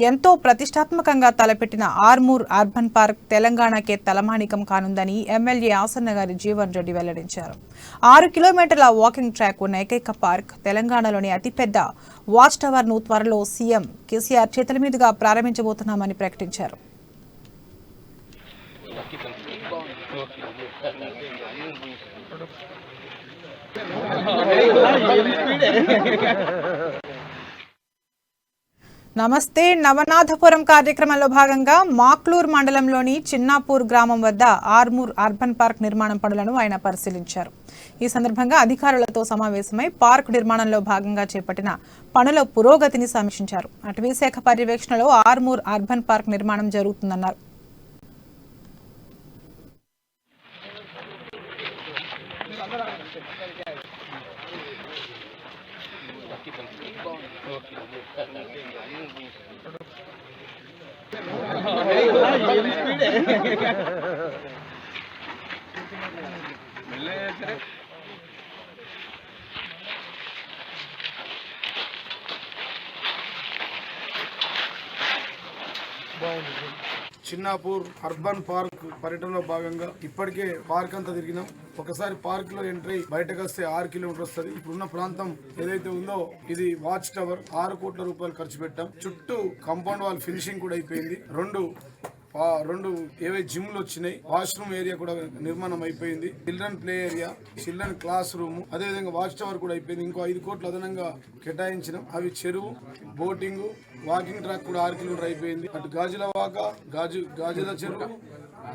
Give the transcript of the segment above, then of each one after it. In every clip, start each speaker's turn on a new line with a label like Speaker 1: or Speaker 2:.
Speaker 1: ఎంతో ప్రతిష్టాత్మకంగా తలపెట్టిన ఆర్మూర్ అర్బన్ పార్క్ తెలంగాణకే తలమానికం కానుందని ఎమ్మెల్యే ఆసన్నగారి జీవన్ రెడ్డి వెల్లడించారు. 6 కిలోమీటర్ల వాకింగ్ ట్రాక్ ఉన్న ఏకైక పార్క్, తెలంగాణలోని అతిపెద్ద వాచ్ టవర్ ను త్వరలో సీఎం కేసీఆర్ చేతుల మీదుగా ప్రారంభించబోతున్నామని ప్రకటించారు. నమస్తే నవనాథపురం కార్యక్రమంలో భాగంగా మాక్లూర్ మండలంలోని చిన్నాపూర్ గ్రామం వద్ద ఆర్మూర్ అర్బన్ పార్క్ నిర్మాణం పనులను ఆయన పరిశీలించారు. ఈ సందర్భంగా అధికారులతో సమావేశమై పార్క్ నిర్మాణంలో భాగంగా చేపట్టిన పనుల పురోగతిని సమీక్షించారు. అటవీ శాఖ పర్యవేక్షణలో ఆర్మూర్ అర్బన్ పార్క్ నిర్మాణం జరుగుతుందన్నారు.
Speaker 2: చిన్నాపూర్ అర్బన్ పార్క్ పర్యటనలో భాగంగా ఇప్పటికే పార్క్ అంతా తిరిగినాం. ఒకసారి పార్క్ లో ఎంట్రీ బయటకు వస్తే 6 కిలోమీటర్ వస్తుంది. ఇప్పుడున్న ప్రాంతం ఏదైతే ఉందో ఇది వాచ్ టవర్. 6 కోట్ల రూపాయలు ఖర్చు పెట్టాం. చుట్టూ కాంపౌండ్ వాల్ ఫినిషింగ్ కూడా అయిపోయింది. రెండు ఏవై జిమ్లు వచ్చినాయి. వాష్రూమ్ ఏరియా కూడా నిర్మాణం అయిపోయింది. Children play area, children class room, అదేవిధంగా వాచ్ టవర్ కూడా అయిపోయింది. ఇంకో 5 కోట్లు అదనంగా కేటాయించినాం. అవి చెరువు, బోటింగ్, వాకింగ్ ట్రాక్ కూడా 6 కిలోమీటర్ అయిపోయింది. అటు గాజులవాక, గాజుల చెరువు,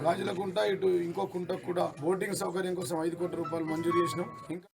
Speaker 2: గాజుల కుంట, ఇటు ఇంకో కుంటకు కూడా బోటింగ్ సౌకర్యం కోసం 5 కోట్ల రూపాయలు మంజూరు చేసినాం. ఇంకా